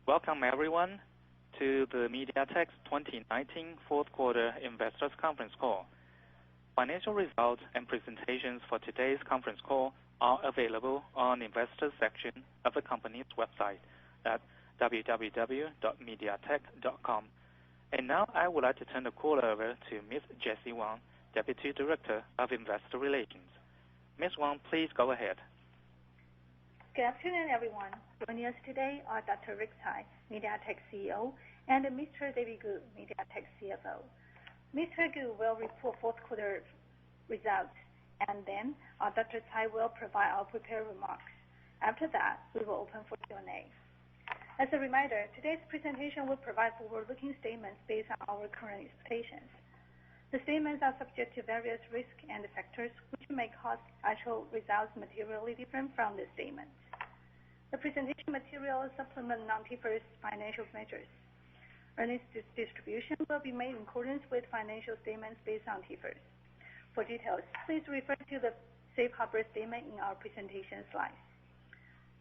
Welcome everyone to the MediaTek's 2019 fourth quarter investors conference call. Financial results and presentations for today's conference call are available on the investors section of the company's website at www.mediatek.com. And now I would like to turn the call over to Ms. Jessie Wang, Deputy Director of Investor Relations. Ms. Wang, please go ahead. Good afternoon, everyone. Joining us today are Dr. Rick Tsai, MediaTek CEO, and Mr. David Gu, MediaTek CFO. Mr. Gu will report fourth quarter results, and then Dr. Tsai will provide our prepared remarks. After that, we will open for Q&A. As a reminder, today's presentation will provide forward-looking statements based on our current expectations. The statements are subject to various risks and factors which may cause actual results materially different from the statements. The presentation material supplement non-TIFRS financial measures. Earnings distribution will be made in accordance with financial statements based on TIFRS. For details, please refer to the safe harbor statement in our presentation slides.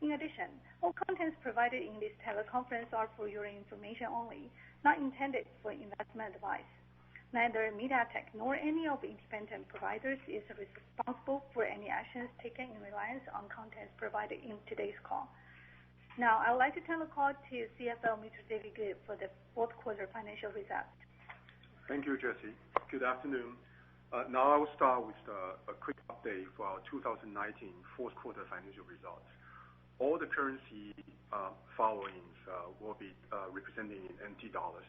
In addition, all contents provided in this teleconference are for your information only, not intended for investment advice. Neither MediaTek nor any of the independent providers is responsible for any actions taken in reliance on contents provided in today's call. Now, I would like to turn the call to CFO, Mr. David Gu, for the fourth quarter financial results. Thank you, Jessie. Good afternoon. Now I will start with a quick update for our 2019 fourth quarter financial results. All the currency followings will be represented in NT dollars.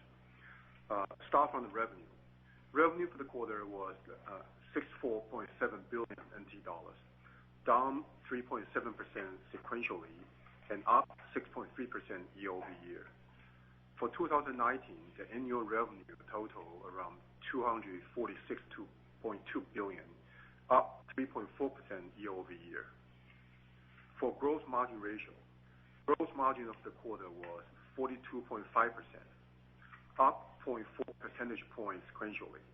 Start from the revenue. Revenue for the quarter was 64.7 billion NT dollars, down 3.7% sequentially and up 6.3% year-over-year. For 2019, the annual revenue total around 246.2 billion, up 3.4% year-over-year. For gross margin ratio, gross margin of the quarter was 42.5%, up 0.4 percentage points sequentially,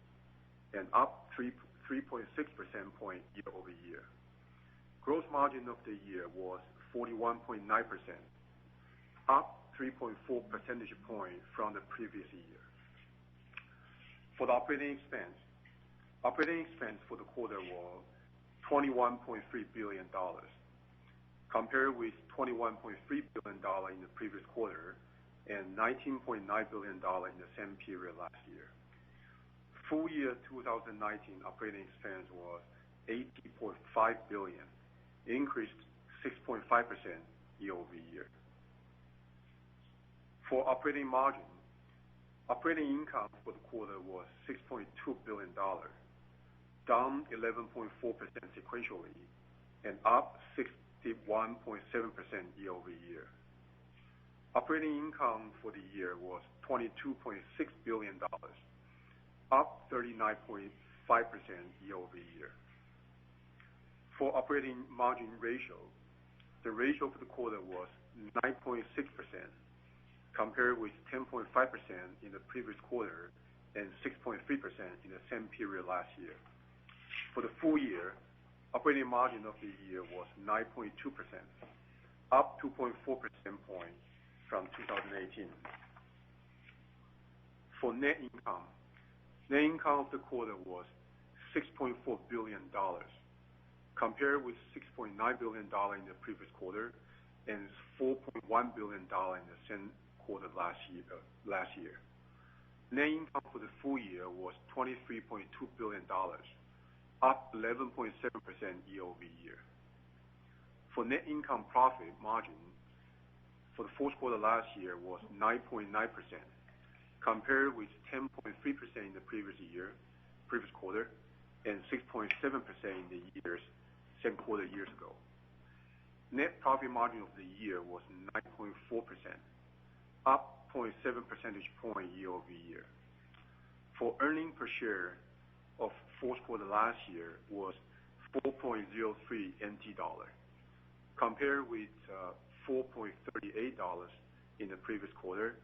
and up 3.6% point year-over-year. Gross margin of the year was 41.9%, up 3.4 percentage points from the previous year. For the operating expense for the quarter was $21.3 billion, compared with $21.3 billion in the previous quarter and $19.9 billion in the same period last year. Full year 2019 operating expense was $80.5 billion, increased 6.5% year-over-year. For operating margin, operating income for the quarter was $6.2 billion, down 11.4% sequentially and up 61.7% year-over-year. Operating income for the year was $22.6 billion, up 39.5% year-over-year. For operating margin ratio, the ratio for the quarter was 9.6%, compared with 10.5% in the previous quarter and 6.3% in the same period last year. For the full year, operating margin of the year was 9.2%, up 2.4 percentage points from 2018. For net income of the quarter was $6.4 billion, compared with $6.9 billion in the previous quarter and $4.1 billion in the same quarter last year. Net income for the full year was $23.2 billion, up 11.7% year-over-year. For net income profit margin for the fourth quarter last year was 9.9%, compared with 10.3% in the previous quarter, and 6.7% in the same quarter years ago. Net profit margin of the year was 9.4%, up 0.7 percentage point year-over-year. For earnings per share of fourth quarter last year was 4.03 NT dollar, compared with 4.38 dollars in the previous quarter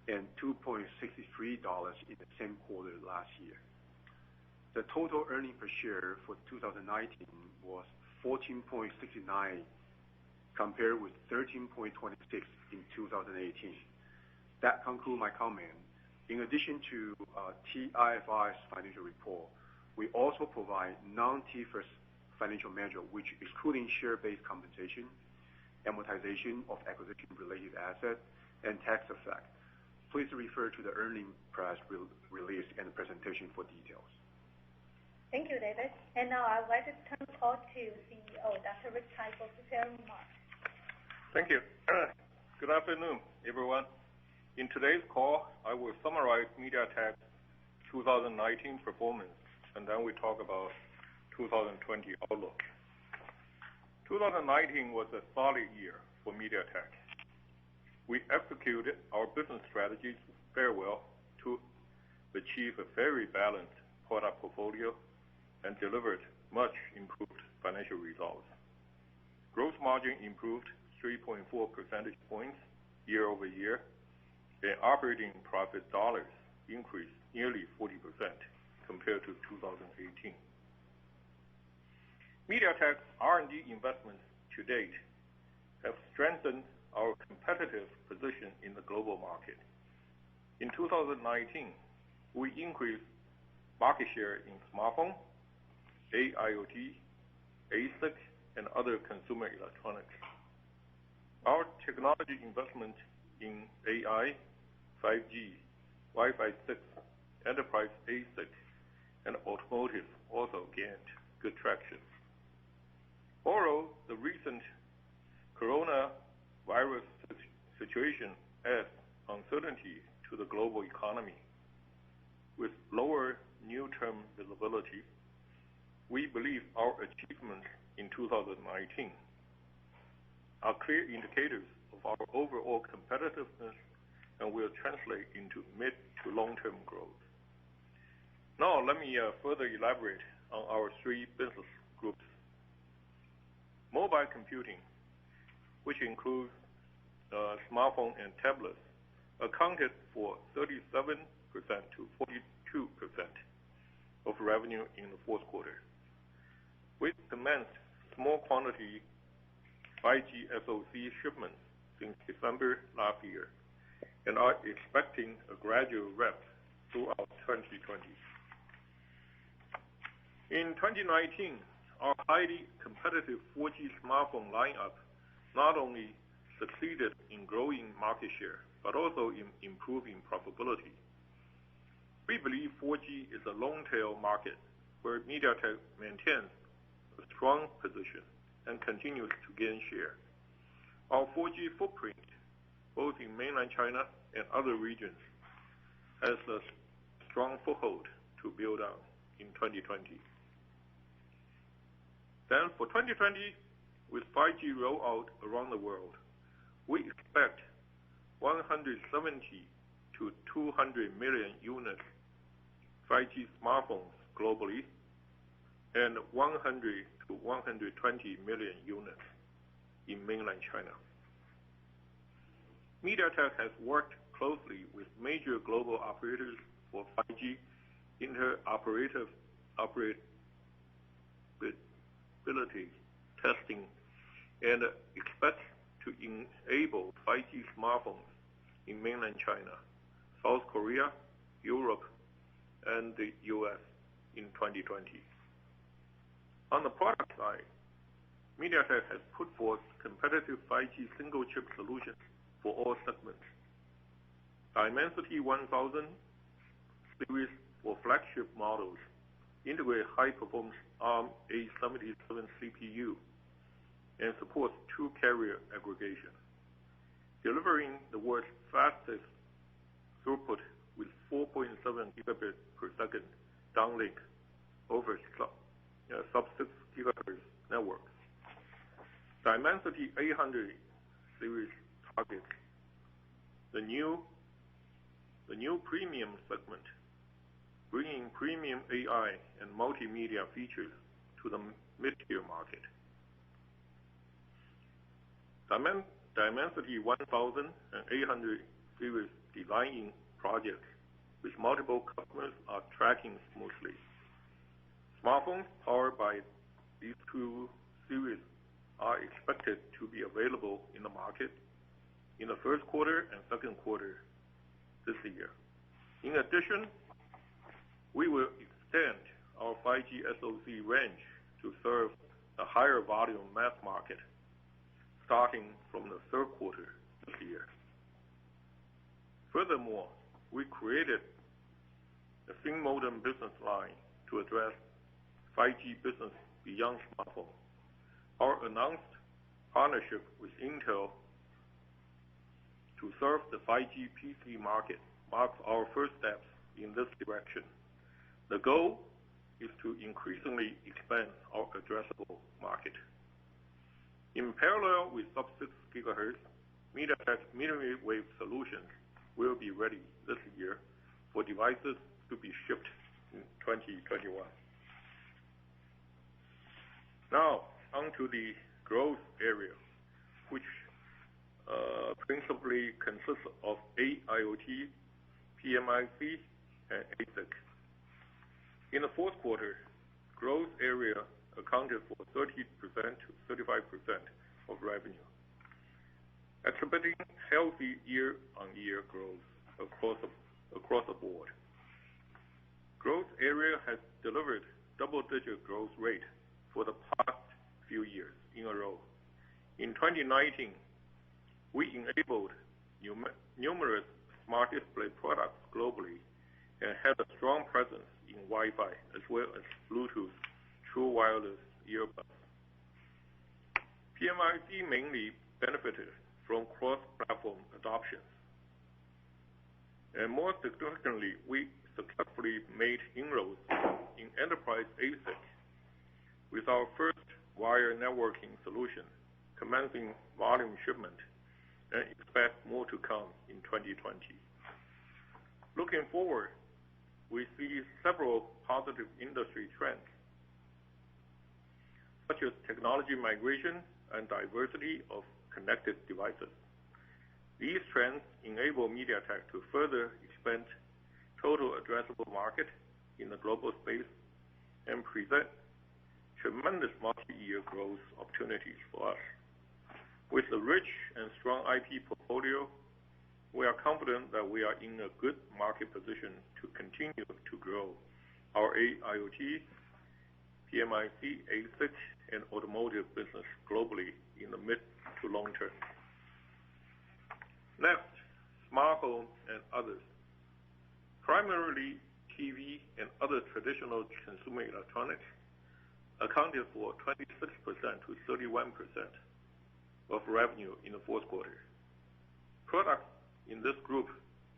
and 2.63 dollars in the same quarter last year. The total earnings per share for 2019 was 14.69, compared with 13.26 in 2018, That concludes my comment. In addition to TIFRS financial report, we also provide non-TIFRS financial measure, which excluding share-based compensation, amortization of acquisition-related assets, and tax effect. Please refer to the earnings press release and presentation for details. Thank you, David. And now I would like to turn the call to CEO Dr. Rick Tsai for prepared remarks. Thank you. Good afternoon, everyone. In today's call, I will summarize MediaTek's 2019 performance, and then we talk about 2020 outlook. 2019 was a solid year for MediaTek. We executed our business strategies very well to achieve a very balanced product portfolio and delivered much improved financial results. Gross margin improved 3.4 percentage points year over year, and operating profit dollars increased nearly 40% compared to 2018. MediaTek's R&D investments to date have strengthened our competitive position in the global market. In 2019, we increased market share in smartphone, AIoT, ASIC, and other consumer electronics. Our technology investment in AI, 5G, Wi-Fi 6, enterprise ASIC, and automotive also gained good traction. Although the recent coronavirus situation adds uncertainty to the global economy, with lower near-term visibility, we believe our achievements in 2019 are clear indicators of our overall competitiveness and will translate into mid to long-term growth. Now, let me further elaborate on our three business groups. Mobile computing, which includes smartphone and tablets, accounted for 37% to 42% of revenue in the fourth quarter. We commenced small quantity 5G SoC shipments since December last year and are expecting a gradual ramp throughout 2020. In 2019, our highly competitive 4G smartphone lineup not only succeeded in growing market share, but also in improving profitability. We believe 4G is a long-tail market where MediaTek maintains a strong position and continues to gain share. Our 4G footprint, both in mainland China and other regions, has a strong foothold to build on in 2020. Then for 2020, with 5G rollout around the world, we expect 170 to 200 million units 5G smartphones globally and 100 to 120 million units in mainland China. MediaTek has worked closely with major global operators for 5G interoperability testing and expects to enable 5G smartphones in mainland China, South Korea, Europe, and the US in 2020. On the product side, MediaTek has put forth competitive 5G single-chip solutions for all segments. Dimensity 1000 series for flagship models integrate high-performance ARM A77 CPU and supports two-carrier aggregation, delivering the world's fastest throughput with 4.7 gigabit per second downlink over sub-6 gigahertz networks. Dimensity 800 series targets the new premium segment, bringing premium AI and multimedia features to the mid-tier market. Dimensity 1000 and 800 series designing projects with multiple customers are tracking smoothly. Smartphones powered by these two series are expected to be available in the market in the first quarter and second quarter this year. In addition, we will extend our 5G SoC range to serve a higher volume mass market starting from the third quarter this year. Furthermore, we created a thin modem business line to address 5G business beyond smartphone. Our announced partnership with Intel to serve the 5G PC market marks our first steps in this direction. The goal is to increasingly expand our addressable market. In parallel with sub-6 GHz, MediaTek's millimeter wave solutions will be ready this year for devices to be shipped in 2021. Now, on to the growth area, which principally consists of AIoT, PMIC, and ASIC. In the fourth quarter, growth area accounted for 30% to 35% of revenue, exhibiting healthy year-on-year growth across the board. Growth area has delivered double-digit growth rate for the past few years in a row. In 2019, we enabled numerous smart display products globally and had a strong presence in Wi-Fi as well as Bluetooth True Wireless earbuds. PMIC mainly benefited from cross-platform adoptions. And more significantly, we successfully made inroads in enterprise ASIC with our first wire networking solution commencing volume shipment and expect more to come in 2020. Looking forward, we see several positive industry trends, such as technology migration and diversity of connected devices. These trends enable MediaTek to further expand total addressable market in the global space and present tremendous multi-year growth opportunities for us. With a rich and strong IP portfolio, we are confident that we are in a good market position to continue to grow our AIoT, PMIC, ASIC, and automotive business globally in the mid to long term. Next, smart home and others. Primarily TV and other traditional consumer electronics accounted for 26% to 31% of revenue in the fourth quarter. Products in this group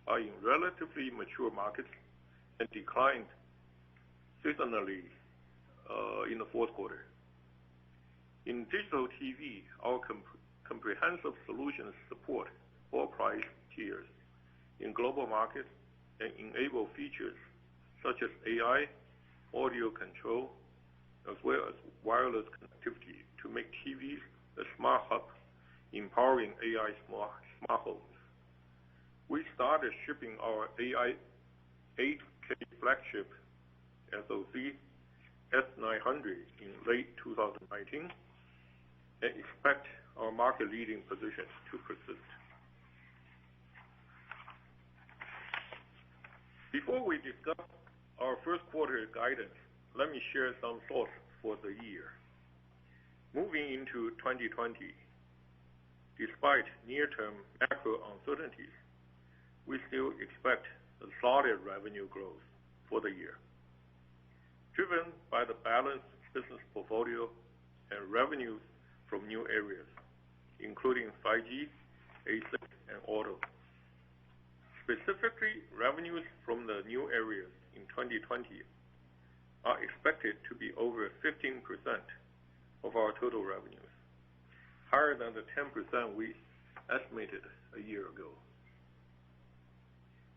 are in relatively mature markets and declined seasonally in the fourth quarter. In digital TV, our comprehensive solutions support all price tiers in global markets and enable features such as AI, audio control, as well as wireless connectivity to make TVs a smart hub, empowering AI smart homes. We started shipping our AI 8K flagship SoC S900 in late 2019 and expect our market-leading position to persist. Before we discuss our first quarter guidance, let me share some thoughts for the year. Moving into 2020, despite near-term macro uncertainties, we still expect a solid revenue growth for the year, driven by the balanced business portfolio and revenues from new areas, including 5G, ASIC, and auto. Specifically, revenues from the new areas in 2020 are expected to be over 15% of our total revenues, higher than the 10% we estimated a year ago.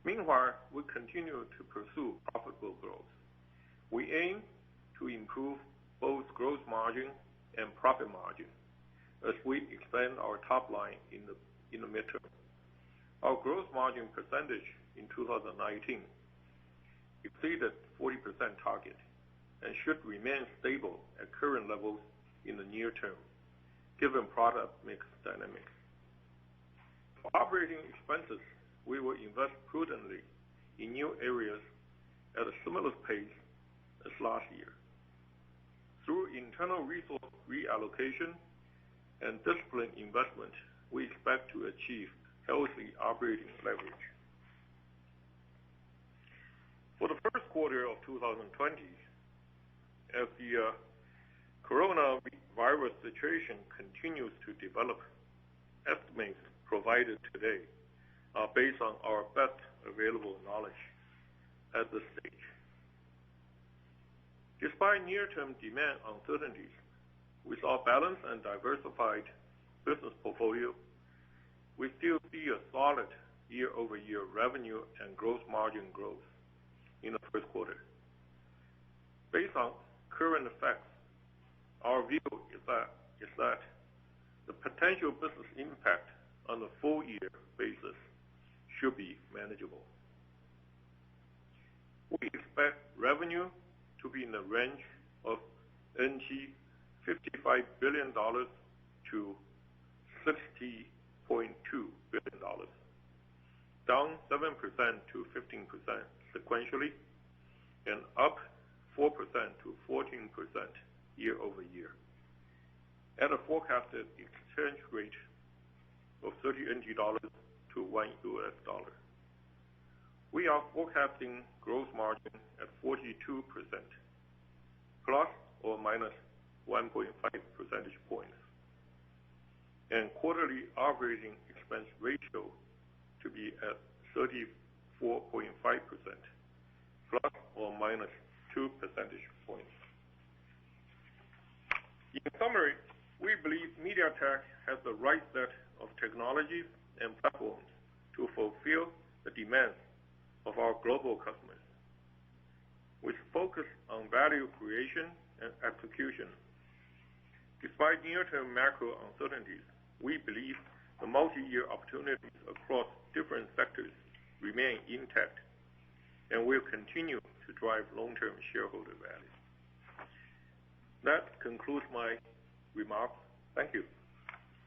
Meanwhile, we continue to pursue profitable growth. We aim to improve both gross margin and profit margin as we expand our top line in the midterm. Our gross margin percentage in 2019 exceeded 40% target and should remain stable at current levels in the near term, given product mix dynamics. Operating expenses we will invest prudently in new areas at a similar pace as last year. Through internal resource reallocation and disciplined investment, we expect to achieve healthy operating leverage. For the first quarter of 2020, as the coronavirus situation continues to develop, estimates provided today are based on our best available knowledge at this stage. Despite near-term demand uncertainties, with our balanced and diversified business portfolio, we still see a solid year-over-year revenue and gross margin growth in the first quarter. Based on current effects, our view is that the potential business impact on a full year basis should be manageable. We expect revenue to be in the range of NT 55 billion to 60.2 billion dollars, down 7% to 15% sequentially, and up 4% to 14% year over year, at a forecasted exchange rate of 30 NT dollars to $1 US. We are forecasting gross margin at 42%, plus or minus 1.5 percentage points, and quarterly operating expense ratio to be at 34.5%, plus or minus 2 percentage points. In summary, we believe MediaTek has the right set of technologies and platforms to fulfill the demands of our global customers. With focus on value creation and execution, despite near-term macro uncertainties, we believe the multi-year opportunities across different sectors remain intact and will continue to drive long-term shareholder value. That concludes my remarks. Thank you.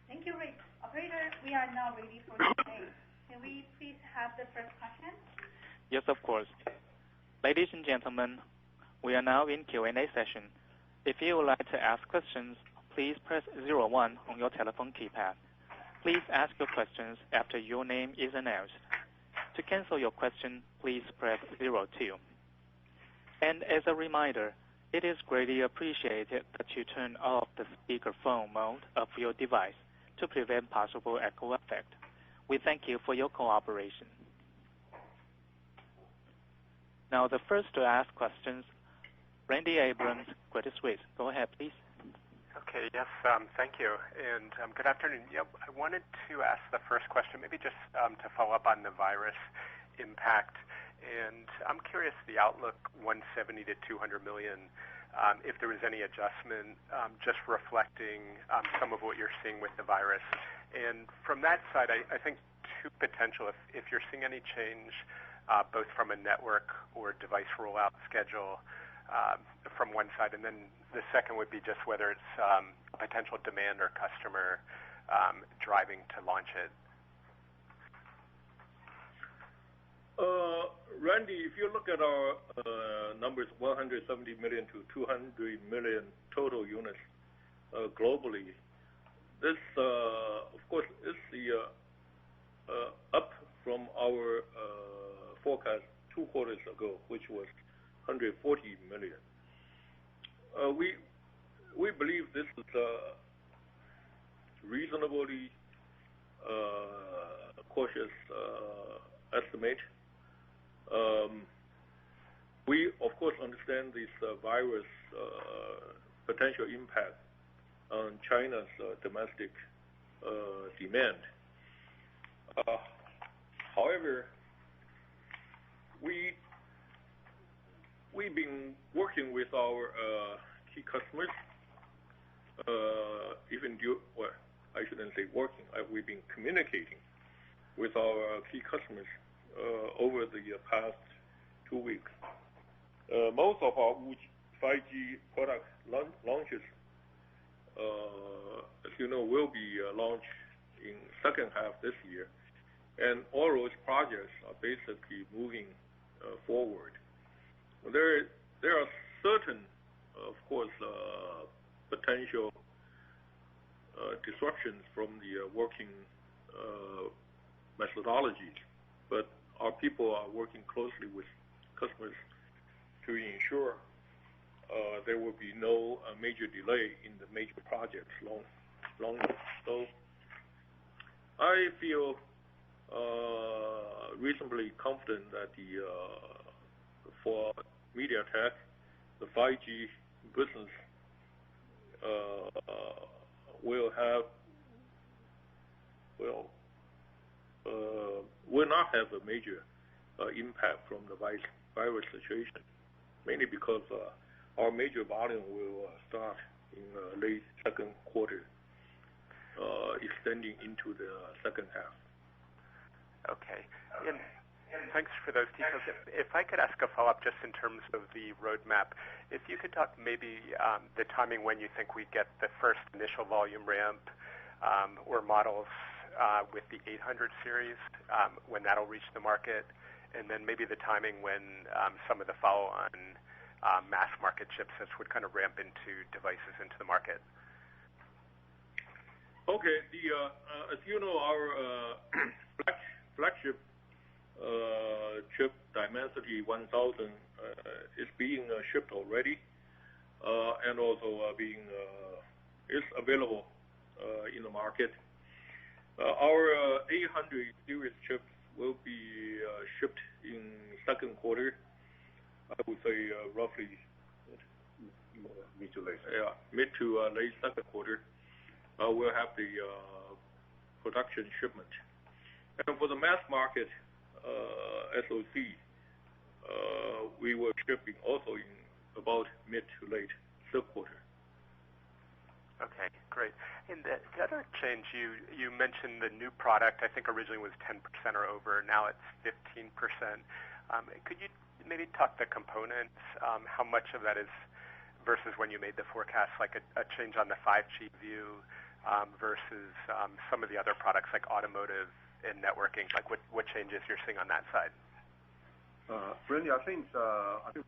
Thank you, Rick. Operator, we are now ready for Q&A. Can we please have the first question? Yes, of course. Ladies and gentlemen, we are now in Q&A session. If you would like to ask questions, please press 01 on your telephone keypad. Please ask your questions after your name is announced. To cancel your question, please press 02. And as a reminder, it is greatly appreciated that you turn off the speakerphone mode of your device to prevent possible echo effect. We thank you for your cooperation. Now, the first to ask questions, Randy Abrams, Credit Suisse. Go ahead, please. Okay, yes, thank you. And good afternoon. Yep, I wanted to ask the first question, maybe just to follow up on the virus impact. And I'm curious, the outlook 170 to 200 million, if there was any adjustment, just reflecting some of what you're seeing with the virus. And from that side, I think two potential, if you're seeing any change, both from a network or device rollout schedule from one side, and then the second would be just whether it's potential demand or customer driving to launch it. Randy, if you look at our numbers, 170 million to 200 million total units globally, this, of course, is the up from our forecast 2 quarters ago, which was 140 million. We believe this is a reasonably cautious estimate. We, of course, understand this virus potential impact on China's domestic demand. However, we've been working with our key customers, well, I shouldn't say working, we've been communicating with our key customers over the past 2 weeks. Most of our 5G product launches, as you know, will be launched in second half this year. and all those projects are basically moving forward. There are certain, of course, potential disruptions from the working methodologies, but our people are working closely with customers to ensure there will be no major delay in the major projects long. So I feel reasonably confident that for MediaTek, the 5G business will not have a major impact from the virus situation, mainly because our major volume will start in late second quarter, extending into the second half. Okay. And thanks for those details. If I could ask a follow-up just in terms of the roadmap, if you could talk maybe the timing when you think we get the first initial volume ramp or models with the 800 series, when that'll reach the market, and then maybe the timing when some of the follow-on mass market chipsets would kind of ramp into devices into the market. Okay. As you know, our flagship chip Dimensity 1000 is being shipped already, and also is available in the market. Our 800 series chips will be shipped in second quarter. I would say roughly mid to late. Yeah, mid to late second quarter. We'll have the production shipment. And for the mass market SoC, we were shipping also in about mid to late third quarter. Okay, great. And the other change, you mentioned the new product, I think originally was 10% or over, now it's 15%. Could you maybe talk the components, how much of that is versus when you made the forecast, like a change on the 5G view versus some of the other products like automotive and networking, like what changes you're seeing on that side? Randy, I think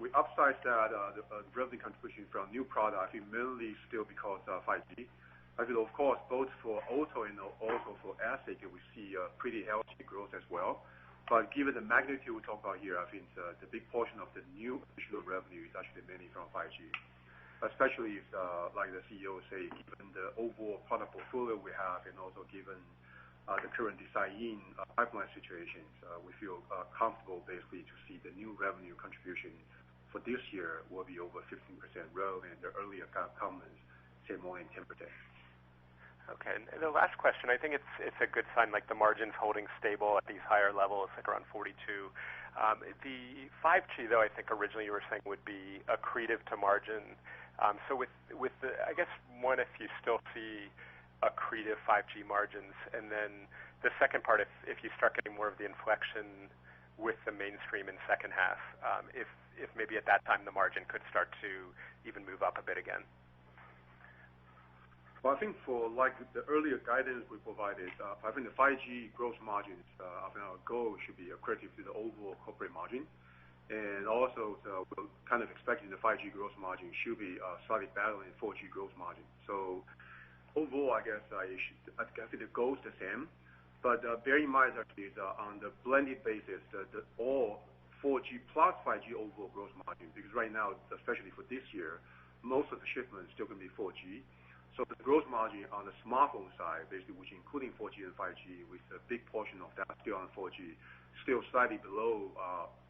we upsized that the revenue contribution from new product. I think mainly still because of 5G. I feel, of course, both for auto and also for ASIC, we see pretty healthy growth as well. But given the magnitude we talk about here, I think the big portion of the new additional revenue is actually mainly from 5G. Especially if, like the CEO say, given the overall product portfolio we have, and also given the current design pipeline situations, we feel comfortable basically to see the new revenue contribution for this year will be over 15% rather than the earlier comments say more than 10%. Okay, and the last question, I think it's a good sign, like the margins holding stable at these higher levels, like around 42. The 5G, though, I think originally you were saying would be accretive to margin. So with the, I guess, one, if you still see accretive 5G margins, and then the second part, if you start getting more of the inflection with the mainstream in second half, if maybe at that time the margin could start to even move up a bit again. Well, I think for like the earlier guidance we provided, I think the 5G gross margins, I think our goal should be accretive to the overall corporate margin. And also, we're kind of expecting the 5G gross margin should be slightly better than 4G gross margin. So overall, I guess I think the goal is the same. But bear in mind actually on the blended basis, the all 4G plus 5G overall gross margin, because right now, especially for this year, most of the shipments still going to be 4G. So the gross margin on the smartphone side, basically, which including 4G and 5G, with a big portion of that still on 4G, still slightly below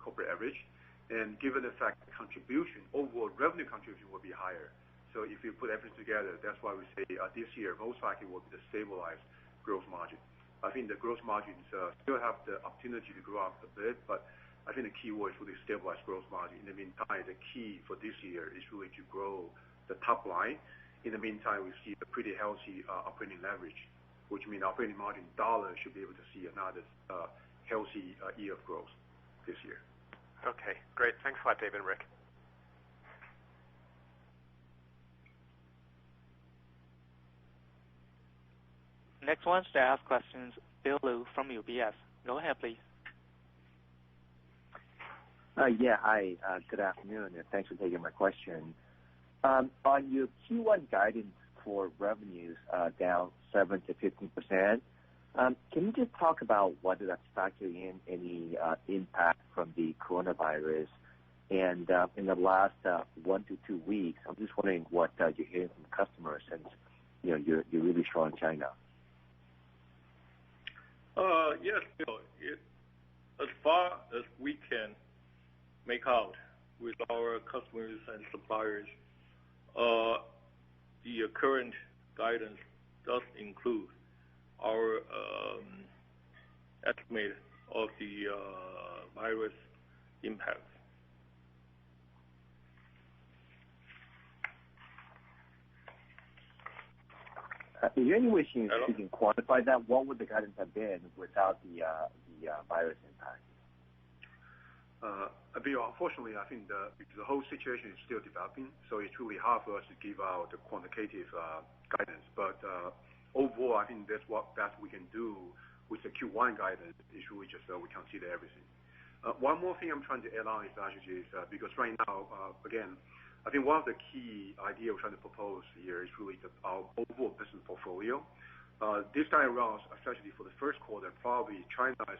corporate average. And given the fact the contribution, overall revenue contribution will be higher. So if you put everything together, that's why we say this year most likely will be the stabilized gross margin. I think the gross margins still have the opportunity to grow up a bit, but I think the key word is really stabilized gross margin. In the meantime, the key for this year is really to grow the top line. In the meantime, we see a pretty healthy operating leverage, which means operating margin dollars should be able to see another healthy year of growth this year. Okay, great. Thanks a lot, David and Rick. Next one to ask questions, Bill Lu from UBS. Go ahead, please. Yeah, hi. Good afternoon, and thanks for taking my question. On your Q1 guidance for revenues down 7 to 15%, can you just talk about whether that's factoring in any impact from the coronavirus? And in the last 1 to 2 weeks, I'm just wondering what you're hearing from customers since you're really strong in China. Yes, as far as we can make out with our customers and suppliers, the current guidance does include our estimate of the virus impact. Is there any way you can quantify that? What would the guidance have been without the virus impact? Bill, unfortunately, I think the whole situation is still developing, so it's really hard for us to give out the quantitative guidance. But overall, I think that's what best we can do with the Q1 guidance is really just we consider everything. One more thing I'm trying to add on is actually because right now, again, I think one of the key ideas we're trying to propose here is really our overall business portfolio. This time around, especially for the first quarter, probably China is,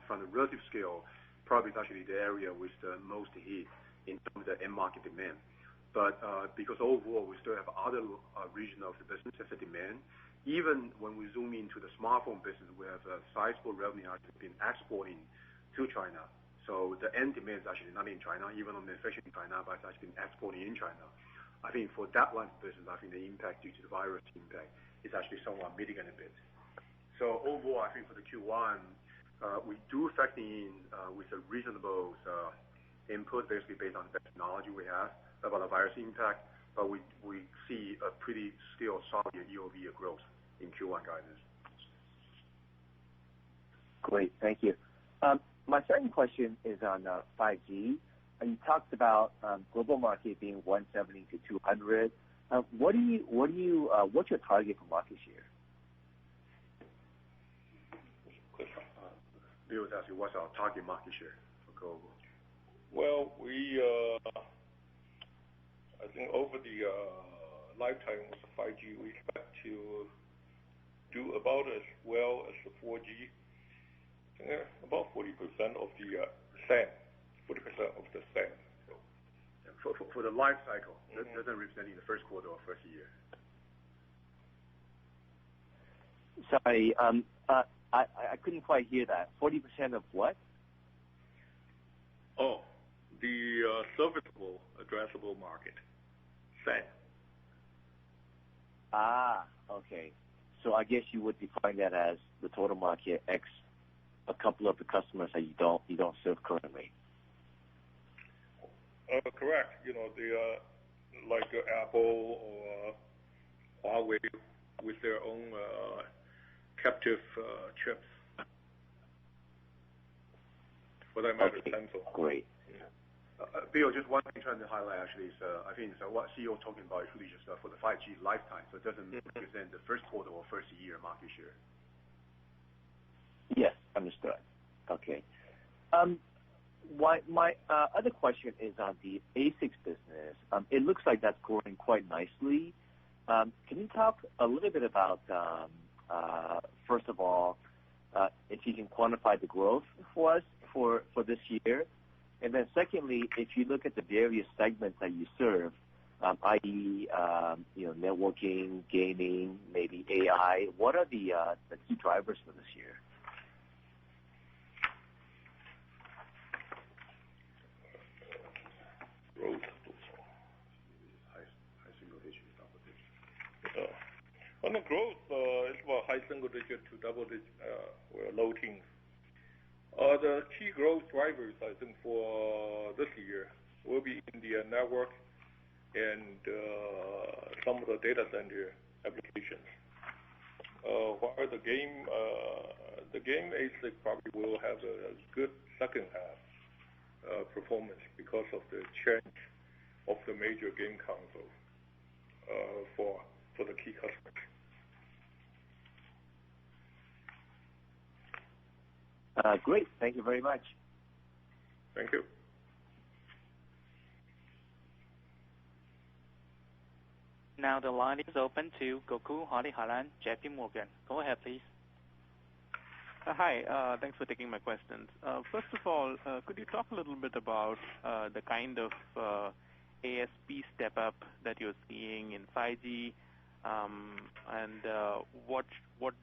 from the relative scale, probably is actually the area with the most heat in terms of the end market demand. But because overall we still have other regions of the business as a demand, even when we zoom into the smartphone business, we have a sizable revenue actually been exporting to China. So the end demand is actually not in China, even on manufacturing in China, but it's actually been exporting in China. I think for that line of business, I think the impact due to the virus impact is actually somewhat mitigated a bit. So overall, I think for the Q1, we do factor in with a reasonable input, basically based on the technology we have about the virus impact, but we see a pretty still solid year-over-year growth in Q1 guidance. Great, thank you. My second question is on 5G. You talked about global market being 170 to 200. What's your target for market share? Bill was asking what's our target market share for global. Well, I think over the lifetime of the 5G, we expect to do about as well as the 4G. About 40% of the SAM, 40% of the SAM. For the life cycle, that doesn't represent in the first quarter or first year. Sorry, I couldn't quite hear that. 40% of what? Oh, the serviceable addressable market, SAM. Okay. So I guess you would define that as the total market X a couple of the customers that you don't serve currently. Correct. Like Apple or Huawei with their own captive chips. For that matter, Samsung. Great. Bill, just one thing trying to highlight actually is I think what CEO talking about is really just for the 5G lifetime, so it doesn't represent the first quarter or first year market share. Yes, understood. Okay. My other question is on the ASICs business. It looks like that's growing quite nicely. Can you talk a little bit about, first of all, if you can quantify the growth for us for this year? And then secondly, if you look at the various segments that you serve, i.e., networking, gaming, maybe AI, what are the key drivers for this year? Growth. High single digit, double digit. On the growth, it's about high single digit to double digit, or low teens. The key growth drivers, I think, for this year will be in the network and some of the data center applications. While the game ASIC probably will have a good second half performance because of the change of the major game console for the key customers. Great. Thank you very much. Thank you. Now the line is open to Gokul Hariharan, JP Morgan. Go ahead, please. Hi. Thanks for taking my questions. First of all, could you talk a little bit about the kind of ASP step-up that you're seeing in 5G, and what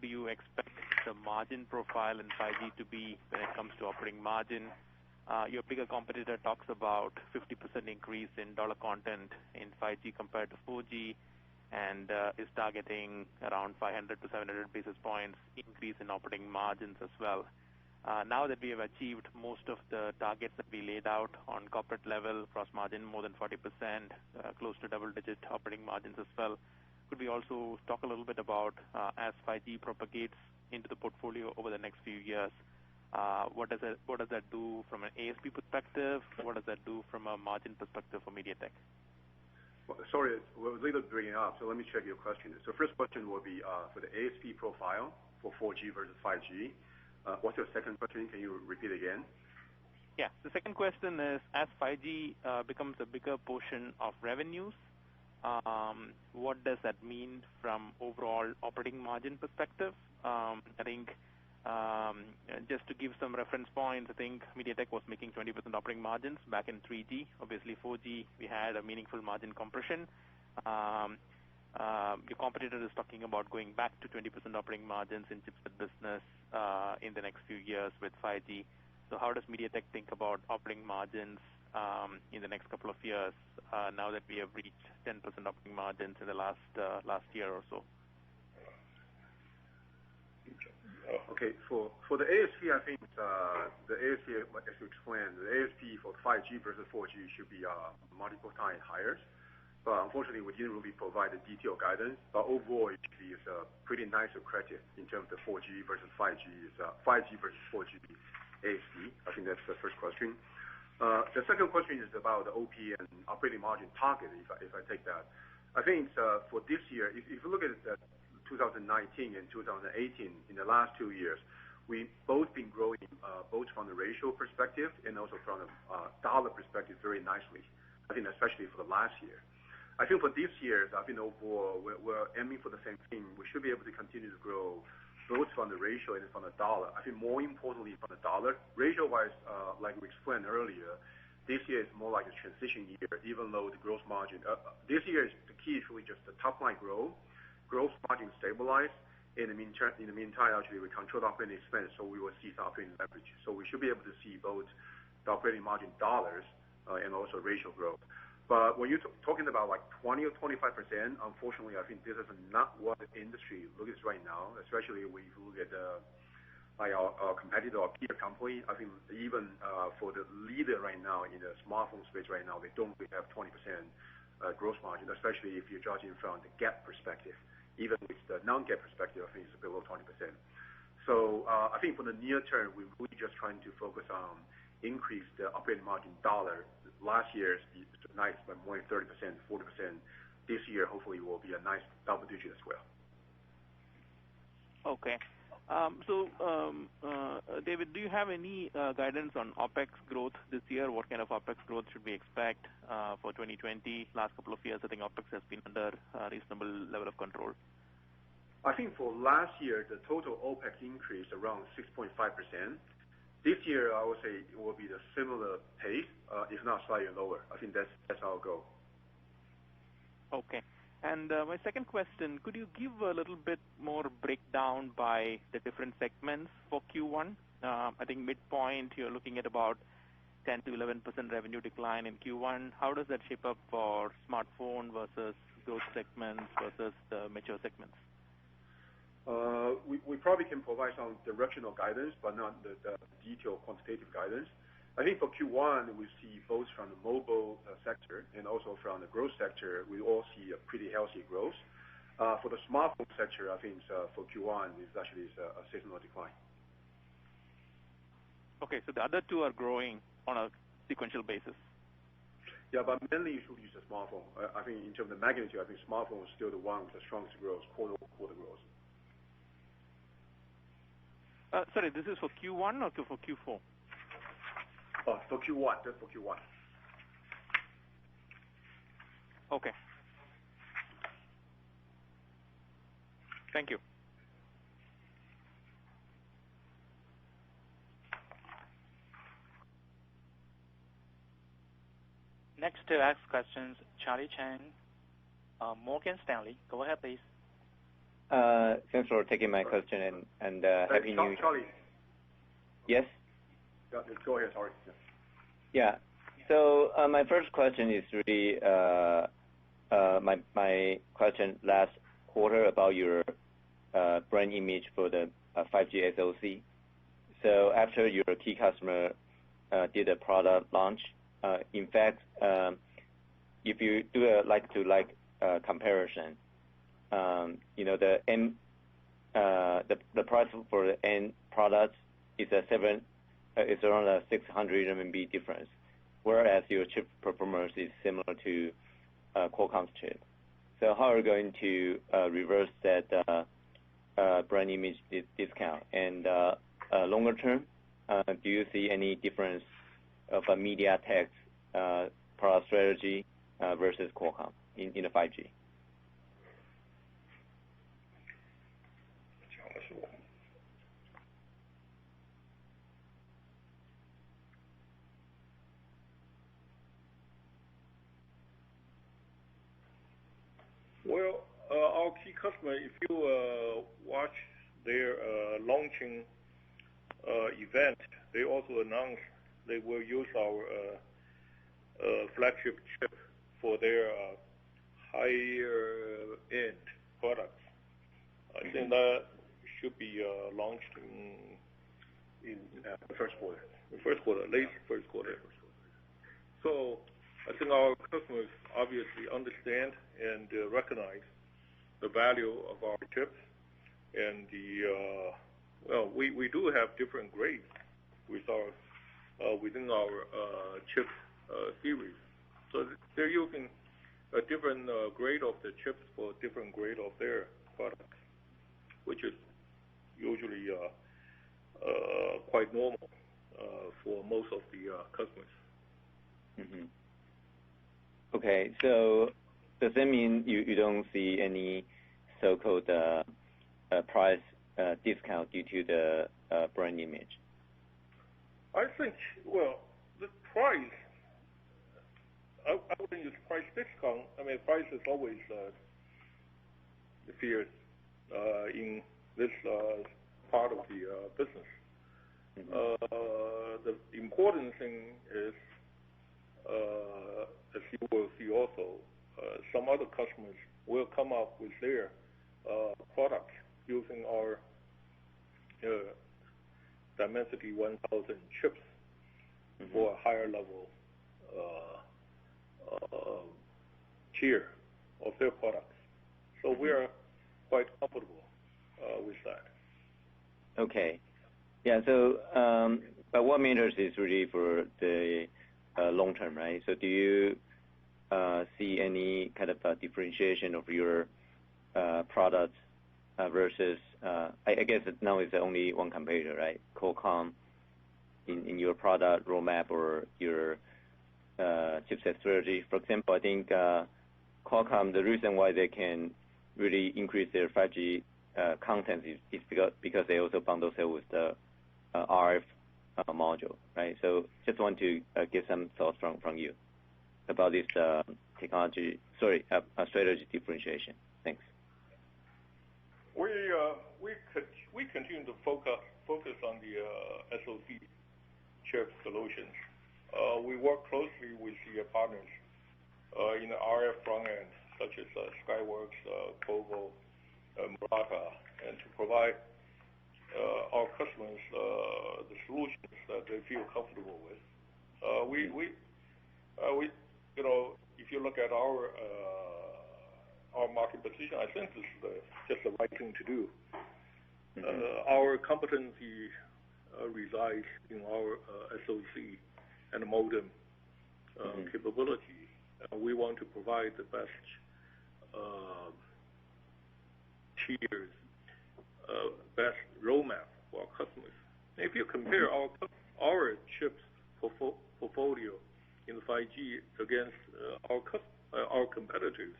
do you expect the margin profile in 5G to be when it comes to operating margin? Your bigger competitor talks about 50% increase in dollar content in 5G compared to 4G, and is targeting around 500 to 700 basis points increase in operating margins as well. Now that we have achieved most of the targets that we laid out on corporate level, cross margin more than 40%, close to double-digit operating margins as well, could we also talk a little bit about as 5G propagates into the portfolio over the next few years, what does that do from an ASP perspective? What does that do from a margin perspective for MediaTek? Well, sorry, we're a little bringing up, so let me check your question. So first question will be for the ASP profile for 4G versus 5G. What's your second question? Can you repeat again? Yeah. The second question is, as 5G becomes a bigger portion of revenues, what does that mean from overall operating margin perspective? I think just to give some reference points, I think MediaTek was making 20% operating margins back in 3G. Obviously 4G, we had a meaningful margin compression. Your competitor is talking about going back to 20% operating margins in chipset business in the next few years with 5G. So how does MediaTek think about operating margins in the next couple of years now that we have reached 10% operating margins in the last year or so? Okay, for the ASP, I think the ASP, as you explained, the ASP for 5G versus 4G should be multiple times higher. But unfortunately, we didn't really provide the detailed guidance. But overall, it is pretty nice accretive in terms of 4G versus 5G. 5G versus 4G ASP. I think that's the first question. The second question is about the OP and operating margin target. If I take that, I think for this year, if you look at the 2019 and 2018, in the last 2 years, we've both been growing both from the ratio perspective and also from the dollar perspective very nicely. I think especially for the last year. I think for this year, I think overall we're aiming for the same thing. We should be able to continue to grow both from the ratio and from the dollar. I think more importantly from the dollar. Ratio-wise, like we explained earlier, this year is more like a transition year, even though the gross margin, this year is the key is really just the top line growth margin stabilize. In the meantime, actually we control the operating expense, so we will see some operating leverage. So we should be able to see both the operating margin dollars and also ratio growth. But when you're talking about like 20 or 25%, unfortunately, I think this is not what the industry looks right now, especially when you look at like our competitor or peer company. I think even for the leader right now in the smartphone space right now, they don't really have 20% gross margin, especially if you're judging from the GAAP perspective. Even with the non-GAAP perspective, I think it's below 20%. So I think for the near term, we're really just trying to focus on increase the operating margin dollar. Last year is nice, but more than 30%, 40%. This year, hopefully, will be a nice double digit as well. Okay. David, do you have any guidance on OPEX growth this year? What kind of OPEX growth should we expect for 2020? Last couple of years, I think OPEX has been under a reasonable level of control. I think for last year, the total OPEX increased around 6.5%. This year, I would say it will be the similar pace, if not slightly lower. I think that's our goal. Okay. And my second question, could you give a little bit more breakdown by the different segments for Q1? I think midpoint, you're looking at about 10 to 11% revenue decline in Q1. How does that shape up for smartphone versus growth segments versus the mature segments? We probably can provide some directional guidance, but not the detailed quantitative guidance. I think for Q1, we see both from the mobile sector and also from the growth sector, we all see a pretty healthy growth. For the smartphone sector, I think for Q1 is actually a seasonal decline. Okay, so the other two are growing on a sequential basis. Yeah, but mainly you should use the smartphone. I think in terms of magnitude, I think smartphone is still the one with the strongest growth, quarter-over-quarter growth. Sorry, this is for Q1 or for Q4? For Q1. That's for Q1. Okay. Thank you. Next to ask questions, Charlie Chang, Morgan Stanley. Go ahead, please. Thanks for taking my question and Happy New Year. Charlie. Yes? Yeah, go ahead, sorry. Yeah. So my first question is really my question last quarter about your brand image for the 5G SoC. So after your key customer did a product launch, in fact, if you do a like-to-like comparison, the price for the end product is around a 600 RMB difference, whereas your chip performance is similar to Qualcomm's chip. So how are you going to reverse that brand image discount? And longer term, do you see any difference of a MediaTek's product strategy versus Qualcomm in the 5G? Well, our key customer, if you watch their launching event, they also announced they will use our flagship chip for their higher end products. I think that should be launched in the first quarter. Late first quarter. So I think our customers obviously understand and recognize the value of our chips, and we do have different grades within our chip series. So they're using a different grade of the chips for different grade of their products, which is usually quite normal for most of the customers. Mm-hmm. Okay, so does that mean you don't see any so-called price discount due to the brand image? I think, the price, I wouldn't use price discount. I mean, price is always feared in this part of the business. Mm-hmm. The important thing is, as you will see also, some other customers will come up with their product using our Dimensity 1000 chips mm-hmm. for a higher level tier of their products. So mm-hmm. we are quite comfortable with that. Okay. Yeah, so but what matters is really for the long term, right? So do you see any kind of differentiation of your products versus, I guess now it's only one competitor, right? Qualcomm in your product roadmap or your chipset strategy. For example, I think Qualcomm, the reason why they can really increase their 5G content is because they also bundle sell with the RF module, right? So just want to get some thoughts from you about this strategy differentiation. Thanks. We continue to focus on the SoC chip solutions. We work closely with the partners in the RF front end, such as Skyworks, Povo, Murata, and to provide our customers the solutions that they feel comfortable with. If you look at our market position, I think this is just the right thing to do. Mm-hmm. Our competency resides in our SoC and modem mm-hmm. capability. We want to provide the best tiers, best roadmap for our customers. If you compare our chips portfolio in the 5G against our competitors,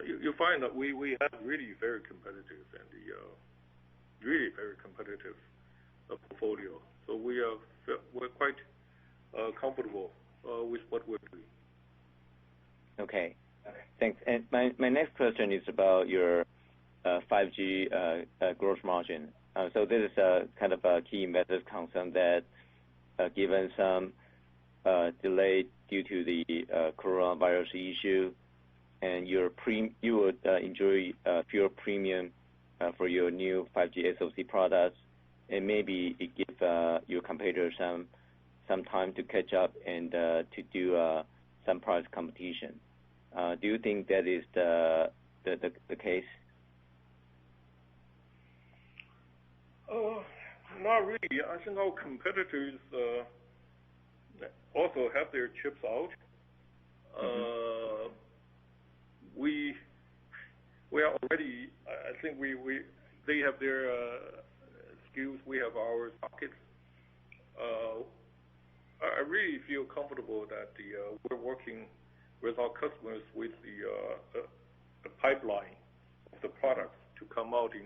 you find that we have really very competitive and really very competitive portfolio. So we're quite comfortable with what we're doing. Okay, thanks. And my next question is about your 5G gross margin. So this is kind of a key investor's concern that given some delay due to the coronavirus issue, and you would enjoy pure premium for your new 5G SoC products, and maybe it gives your competitors some time to catch up and to do some price competition. Do you think that is the case? Not really. I think our competitors also have their chips out. We are already. I think they have their SKUs. We have our sockets. I really feel comfortable that we're working with our customers with the pipeline of the products to come out in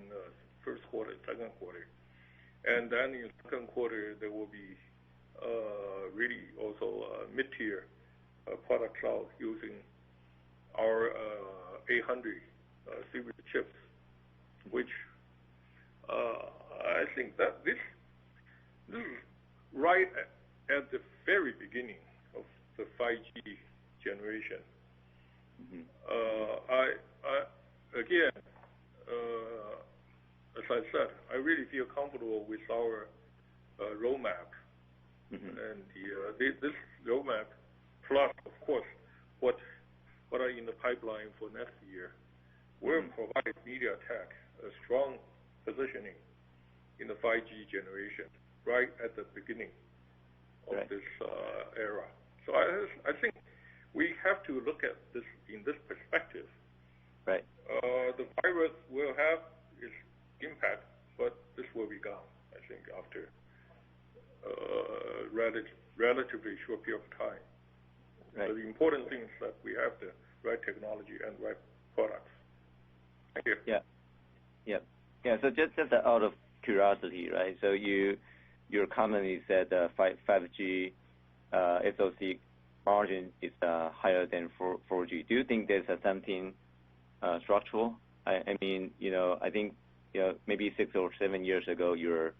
first quarter, second quarter, and then in second quarter there will be really also mid-tier products out using our 800 series chips, which I think that this is right at the very beginning of the 5G generation. Again, as I said, I really feel comfortable with our roadmap, and this roadmap, plus of course what are in the pipeline for next year, will provide MediaTek a strong positioning in the 5G generation right at the beginning of this era. So I think we have to look at this in this perspective. Right. The virus will have its impact, but this will be gone, I think, after relatively short period of time. Right. So the important thing is that we have the right technology and right products. Thank you. Yeah. So just out of curiosity, right? So your comment is that 5G SoC margin is higher than 4G. Do you think there's something structural? I mean, I think maybe 6 or 7 years ago, your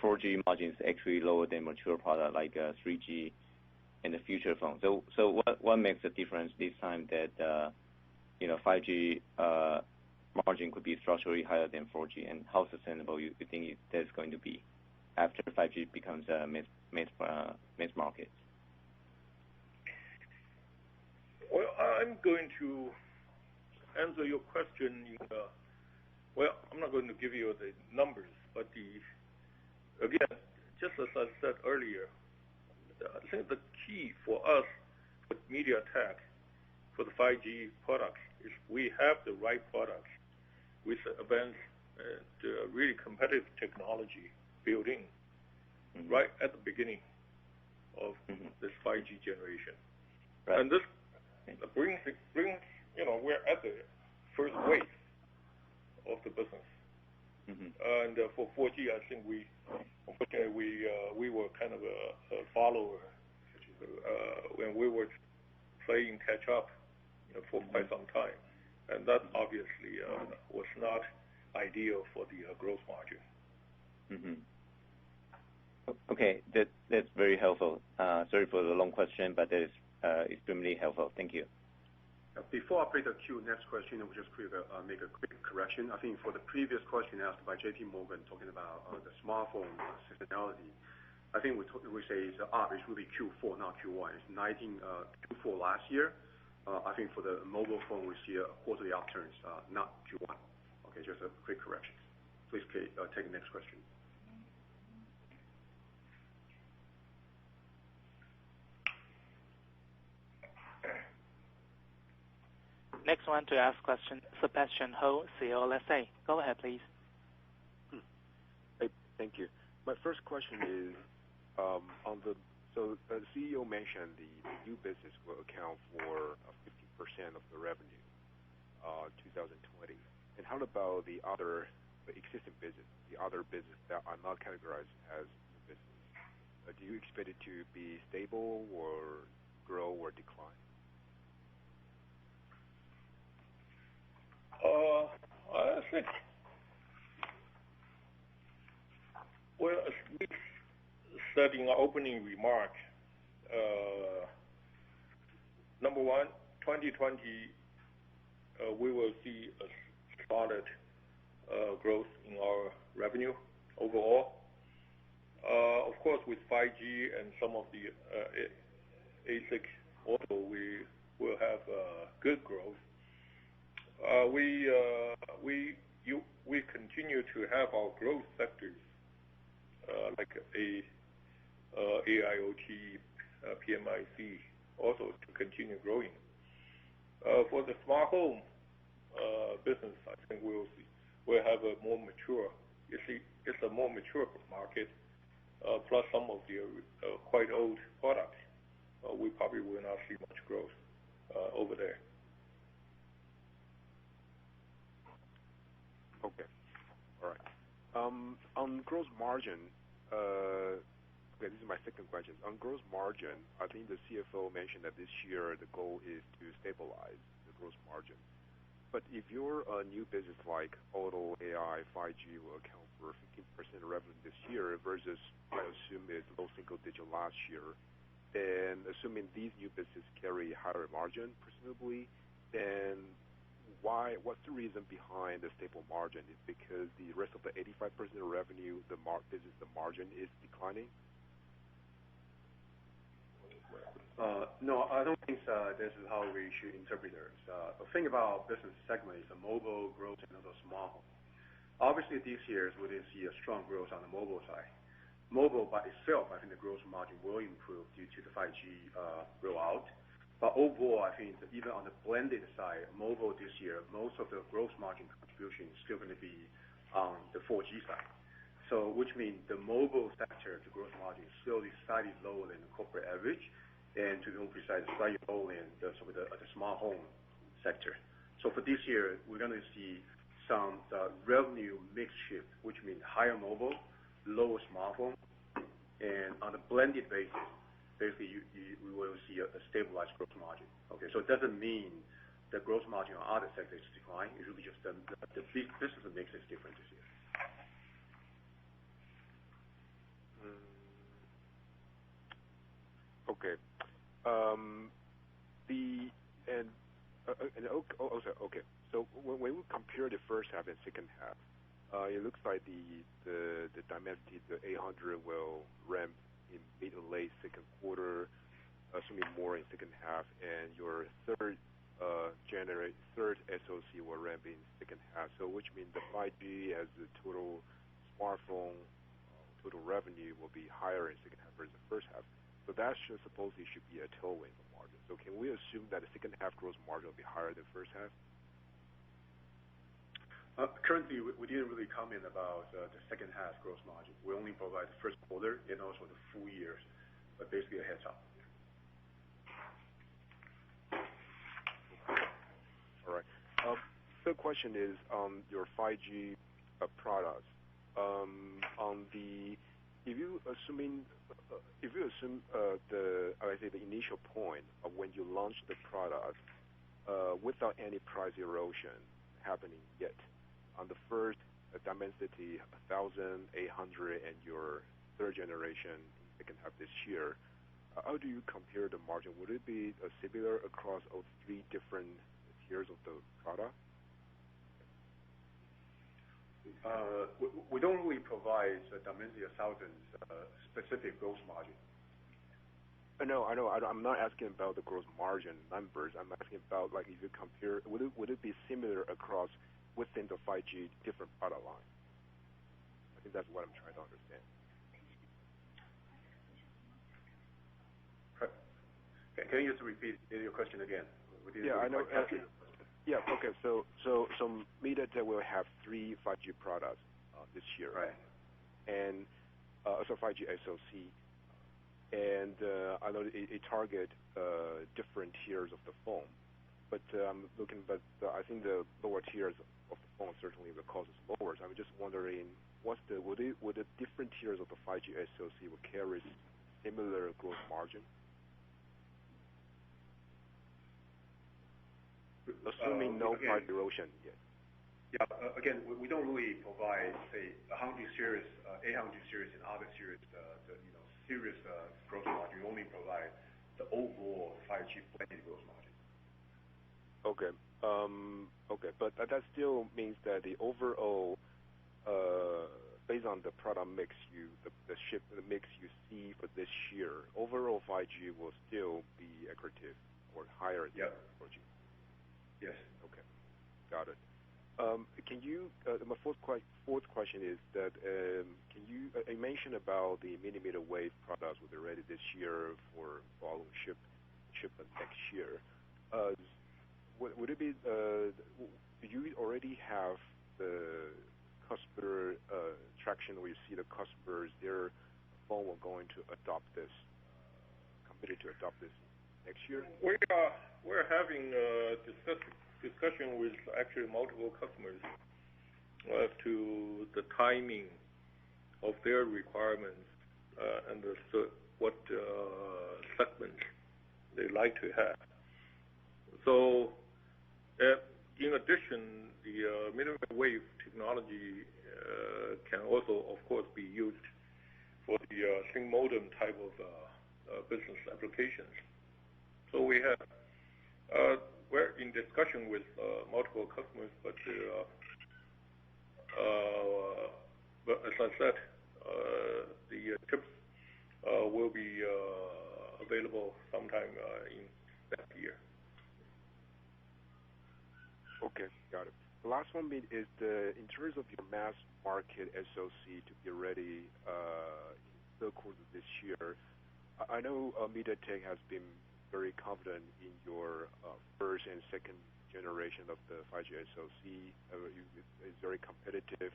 4G margin is actually lower than mature product like 3G and the future phone. So what makes the difference this time that 5G margin could be structurally higher than 4G, and how sustainable you think that's going to be after 5G becomes a mass market? Well, I'm going to answer your question I'm not going to give you the numbers, but again, just as I said earlier, I think the key for us with MediaTek for the 5G products is we have the right products with advanced and really competitive technology built in right at the beginning of this 5G generation. Right. And this brings we're at the first wave of the business. And for 4G, I think unfortunately we were kind of a follower when we were playing catch up for quite some time, and that obviously was not ideal for the gross margin. Okay, that's very helpful. Sorry for the long question, but that is extremely helpful. Thank you. Before I play the next question, we'll just make a quick correction. I think for the previous question asked by JP Morgan talking about the smartphone seasonality, I think we say it's up. It's really Q4, not Q1. It's Q4 last year. I think for the mobile phone, we see a quarterly upturns, not Q1. Okay, just a quick correction. Please take the next question. Next one to ask question, Sebastian Ho, CLSA. Go ahead, please. Thank you. My first question is the CEO mentioned the new business will account for 50% of the revenue 2020. And how about the existing business, the other business that are not categorized as new business? Do you expect it to be stable or grow or decline? I think, well, as we said in our opening remark, number one, 2020, we will see a solid growth in our revenue overall. Of course, with 5G and some of the ASIC also, we will have good growth. We continue to have our growth sectors like AIoT, PMIC also to continue growing. For the smart home business, I think we'll have a more mature. It's a more mature market. Plus some of the quite old products, we probably will not see much growth over there. Okay. All right. On gross margin, okay, this is my second question. On gross margin, I think the CFO mentioned that this year the goal is to stabilize the gross margin. But if your new business like auto, AI, 5G will account for 15% of revenue this year versus, I assume, it's low single digit last year, then assuming these new businesses carry higher margin, presumably, then what's the reason behind the stable margin? Is it because the rest of the 85% of revenue, the margin is declining? No, I don't think this is how we should interpret it. The thing about business segment is the mobile growth and also smart home. Obviously, these years we didn't see a strong growth on the mobile side. Mobile by itself, I think the gross margin will improve due to the 5G rollout. But overall, I think that even on the blended side, mobile this year, most of the gross margin contribution is still going to be on the 4G side. So, which means the mobile sector, the gross margin is still slightly lower than the corporate average, and to be more precise, slightly lower than the smart home sector. So for this year, we're going to see some revenue mix shift, which means higher mobile, lower smartphone, and on a blended basis, basically we will see a stabilized gross margin. Okay, so it doesn't mean the gross margin on other sectors decline. It will be just the big business mix is different this year. Okay. Okay. So when we compare the first half and second half, it looks like the Dimensity, the 800 will ramp in mid to late second quarter, assuming more in second half, and your third SoC will ramp in second half. So which means the 5G as the total smartphone total revenue will be higher in second half versus the first half. So that supposedly should be a tailwind for margin. So can we assume that the second half gross margin will be higher than first half? Currently, we didn't really comment about the second half gross margin. We only provide the first quarter and also the full years, but basically a heads up. All right. Third question is on your 5G products. If you assume the initial point of when you launch the product without any price erosion happening yet, on the first Dimensity 1000, 800, and your third generation second half this year, how do you compare the margin? Would it be similar across all three different tiers of the product? We don't really provide Dimensity 1000 specific gross margin. I know. I'm not asking about the gross margin numbers. I'm asking about, like, if you compare, would it be similar across within the 5G different product line? I think that's what I'm trying to understand. Can you just repeat your question again? Yeah, I know. Yeah, okay. So MediaTek will have 3 5G products this year. Right. and also 5G SoC. And I know it target different tiers of the phone, but I think the lower tiers of the phone certainly the cost is lower. So I'm just wondering, would the different tiers of the 5G SoC will carry similar gross margin? Assuming no price erosion. Yes. Yeah. Again, we don't really provide, say, 100 series, 800 series, and other series, serious gross margin. We only provide the overall 5G blended gross margin. Okay. Okay. But that still means that the overall, based on the product mix the mix you see for this year, overall 5G will still be accretive or higher than 4G. Yes. Okay. Got it. Can you? My fourth question is that you mentioned about the millimeter wave products will be ready this year for volume shipment next year. Would it be? Do you already have the customer traction where you see the customers their phone will going to adopt this, committed to adopt this next year? We're having discussion with actually multiple customers as to the timing of their requirements and what segments they like to have. So, in addition, the millimeter wave technology can also, of course, be used for the sync modem type of business applications. So we're in discussion with multiple customers, but as I said, the chips will be available sometime in that year. Okay, got it. The last one is in terms of your mass market SoC to be ready in third quarter this year. I know MediaTek has been very confident in your first and second generation of the 5G SoC. It's very competitive.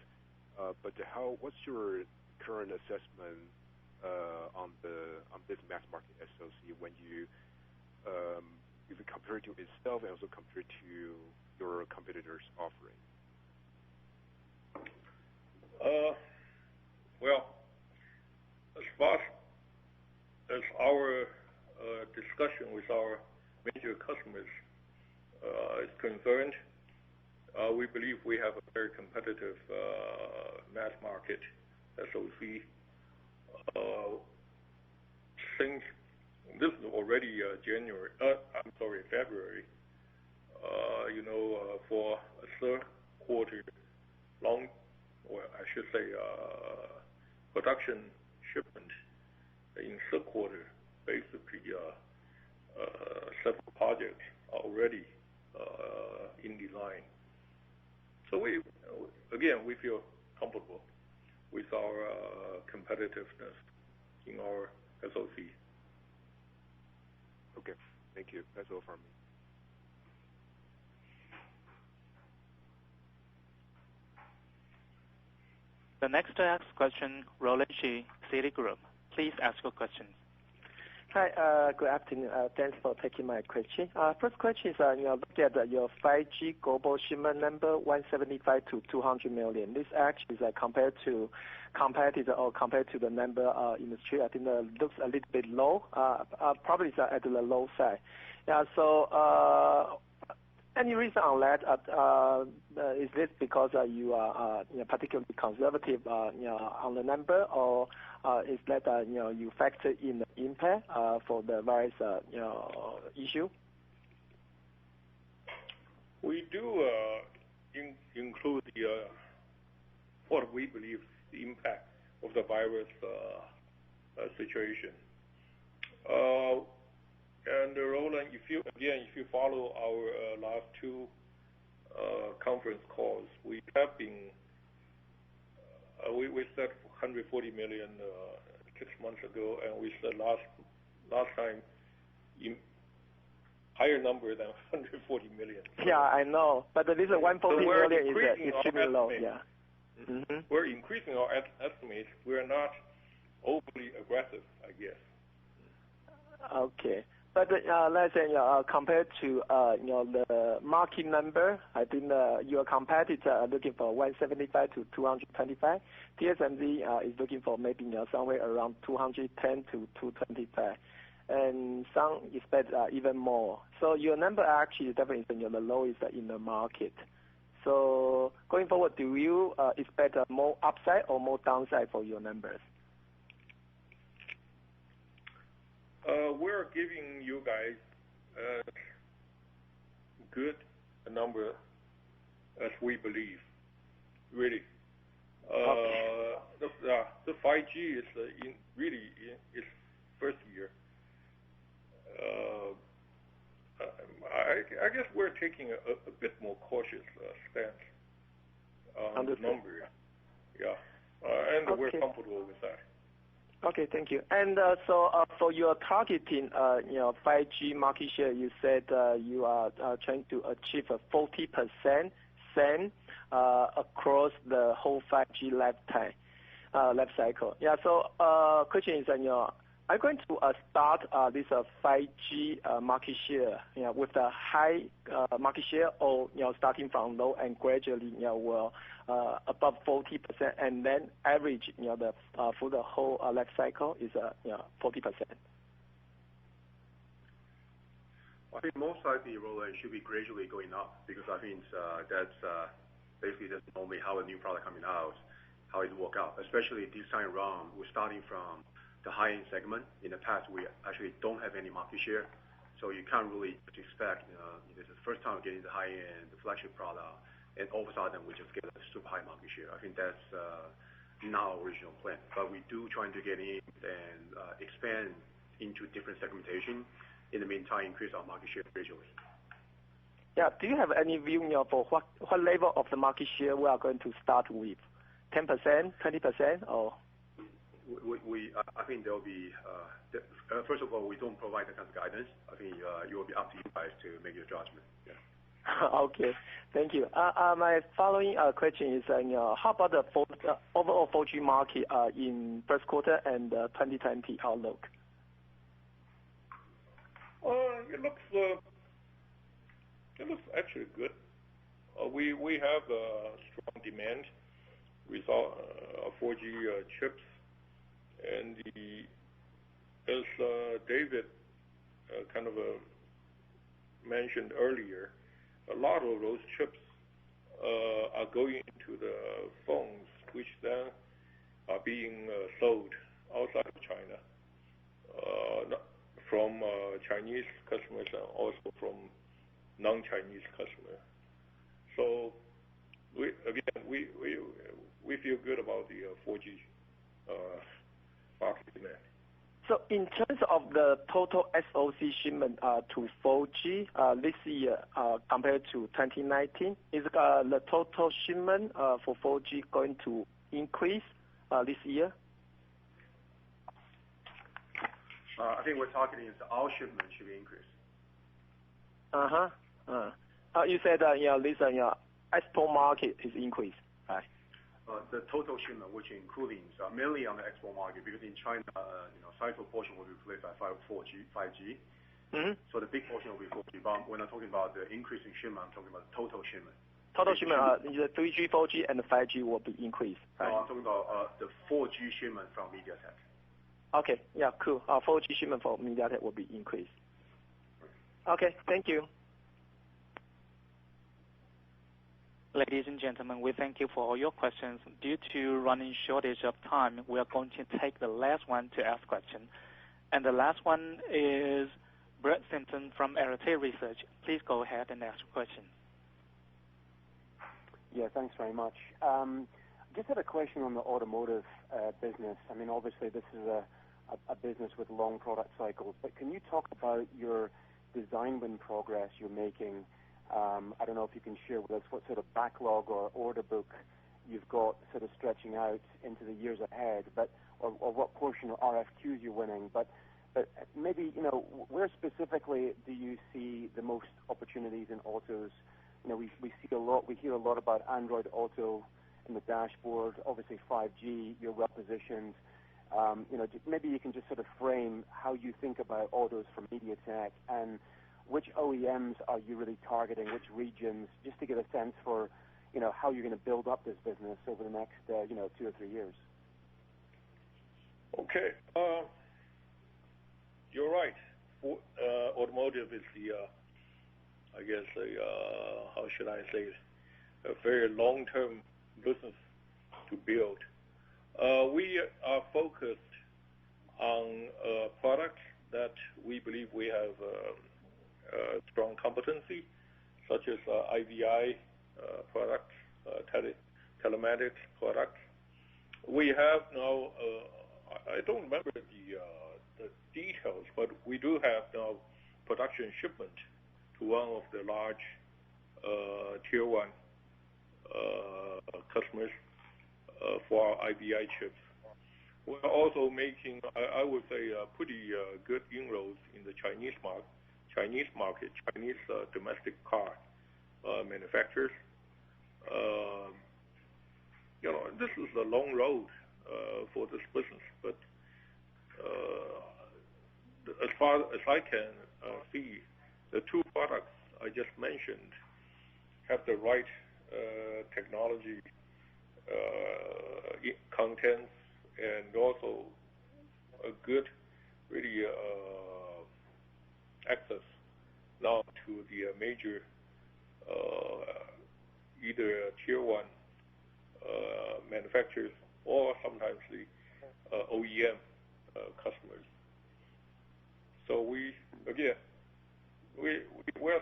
But what's your current assessment on this mass market SoC when you if you compare it to itself and also compare it to your competitors' offering? Well, as far as our discussion with our major customers is concerned, we believe we have a very competitive mass market SoC. Since this is already February. For a third quarter production shipment in third quarter, basically several projects are already in design. So we feel comfortable with our competitiveness in our SoC. Okay, thank you. That's all from me. The next to ask question, Roland Shi, Citigroup. Please ask your questions. Hi, good afternoon. Thanks for taking my question. First question is, look at your 5G global shipment number, 175 to 200 million. This actually is compared to competitor or compared to the number industry. I think looks a little bit low. Probably is at the low side. Yeah. So any reason on that? Is this because you are particularly conservative on the number, or is that you factor in the impact for the various issue? We do include what we believe the impact of the virus situation. And Roland, if you follow our last two conference calls, we have been we said 140 million 6 months ago, and we said last time higher number than 140 million. Yeah, I know, but this 140 million is extremely low. Yeah. Mm-hmm. We're increasing our estimates. We're not overly aggressive, I guess. Okay. But let's say compared to the market number, I think your competitor are looking for 175 to 225. TSMC is looking for maybe somewhere around 210 to 225, and some expect even more. So your number actually definitely is the lowest in the market. So going forward, do you expect more upside or more downside for your numbers? We're giving you guys a good number as we believe, really. The 5G is really in its first year. I guess we're taking a bit more cautious stance on the number. Yeah, and okay. We're comfortable with that. Okay, thank you. And so for your targeting, 5G market share, you said you are trying to achieve a 40% across the whole 5G life cycle. Yeah. So question is, are you going to start this 5G market share, with the high market share, or starting from low and gradually, will above 40%, and then average, for the whole life cycle is 40%. I think most likely, Roland, should be gradually going up, because I think that's basically that's normally how a new product coming out, how it work out. Especially this time around, we're starting from the high-end segment. In the past, we actually don't have any market share, so you can't really expect, this is the first time getting the high-end, the flagship product, and all of a sudden we just get a super high market share. I think that's not our original plan, but we do trying to get in and expand into different segmentation. In the meantime, increase our market share gradually. Yeah. Do you have any view for what level of the market share we are going to start with? 10%, 20%, or? I think there will be, first of all, we don't provide that kind of guidance. I think it will be up to you guys to make your judgment. Yeah. Okay, thank you. My following question is, how about the overall 4G market in first quarter and 2020 outlook? It looks actually good. We have strong demand with our 4G chips. And as David kind of mentioned earlier, a lot of those chips are going into the phones, which then are being sold outside of China, from Chinese customers and also from non-Chinese customers. So we feel good about the 4G market demand. So in terms of the total SoC shipment to 4G this year compared to 2019, is the total shipment for 4G going to increase this year? I think we're targeting is our shipment should increase. You said this export market is increased, right? The total shipment, which including mainly on the export market, because in China, sizable portion will be replaced by 5G. Mm-hmm. So the big portion will be 4G. But when I'm talking about the increase in shipment, I'm talking about total shipment. Total shipment, the 3G, 4G, and the 5G will be increased, right? No, I'm talking about the 4G shipment from MediaTek. Okay, yeah, cool. 4G shipment for MediaTek will be increased. Okay, thank you. Ladies and gentlemen, we thank you for all your questions. Due to running shortage of time, we are going to take the last one to ask question. And the last one is Brett Simpson from Arete Research. Please go ahead and ask your question. Yeah, thanks very much. Just had a question on the automotive business. I mean, obviously this is a business with long product cycles, but can you talk about your design win progress you're making? I don't know if you can share with us what sort of backlog or order book you've got sort of stretching out into the years ahead, but or what portion of RFQs you're winning. But maybe, where specifically do you see the most opportunities in autos? We hear a lot about Android Auto in the dashboard. Obviously, 5G, you're well positioned. Maybe you can just sort of frame how you think about autos for MediaTek and which OEMs are you really targeting, which regions, just to get a sense for, how you're going to build up this business over the next, 2 or 3 years. Okay. You're right. Automotive is I guess, how should I say, a very long-term business to build. We are focused on products that we believe we have strong competency, such as IVI products, telematics products. We have now, I don't remember the details, but we do have now production shipment to one of the large tier 1 customers for our IVI chips. We're also making, I would say, pretty good inroads in the Chinese market, Chinese domestic car manufacturers. This is a long road for this business, but as far as I can see, the 2 products I just mentioned have the right technology contents and also a good, really access now to the major either tier 1 manufacturers or sometimes the OEM customers. So we're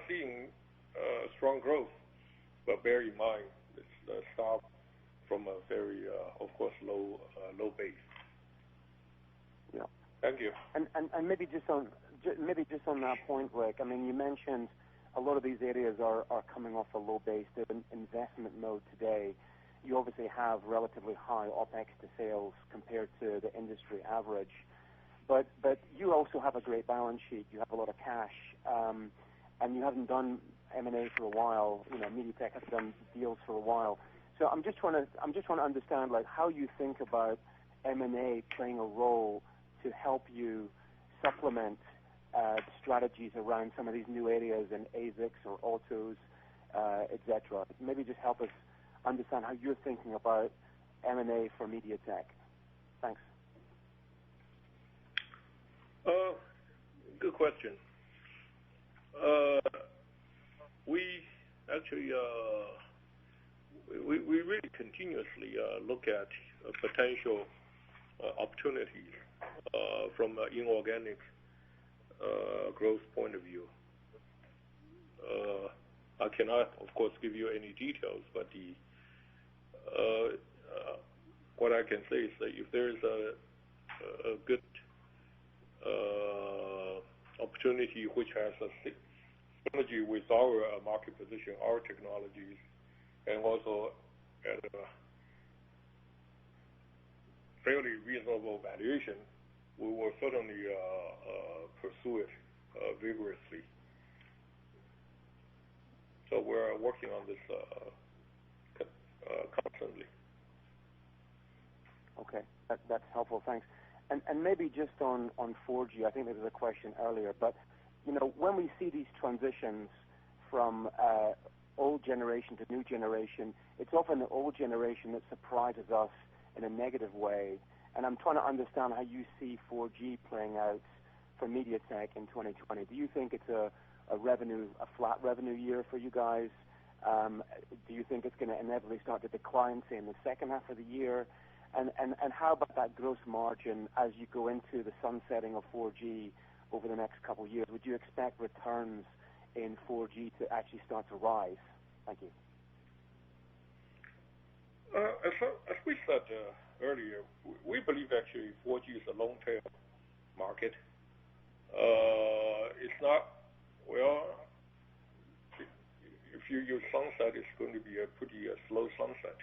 seeing strong growth, but bear in mind it's start from a very, of course, low base. Yeah. Thank you. And maybe just on that point, Rick. I mean, you mentioned a lot of these areas are coming off a low base. They're in investment mode today. You obviously have relatively high OPEX to sales compared to the industry average. But you also have a great balance sheet. You have a lot of cash, and you haven't done M&A for a while. MediaTek has done deals for a while. So I'm just trying to understand how you think about M&A playing a role to help you supplement strategies around some of these new areas in ASICs or autos, etc. Maybe just help us understand how you're thinking about M&A for MediaTek. Thanks. Good question. We actually we really continuously look at potential opportunities from an inorganic growth point of view. I cannot, of course, give you any details, but what I can say is that if there is a good opportunity which has a synergy with our market position, our technologies, and also at a fairly reasonable valuation, we will certainly pursue it vigorously. So we're working on this constantly. Okay, that's helpful. Thanks. And maybe just on 4G, I think there was a question earlier, but when we see these transitions from old generation to new generation, it's often the old generation that surprises us in a negative way. And I'm trying to understand how you see 4G playing out for MediaTek in 2020. Do you think it's a flat revenue year for you guys? Do you think it's going to inevitably start to decline, say, in the second half of the year? And how about that gross margin as you go into the sunsetting of 4G over the next couple of years? Would you expect returns in 4G to actually start to rise? Thank you. As we said earlier, we believe actually 4G is a long-tail market. It's not, if you use sunset, it's going to be a pretty slow sunset.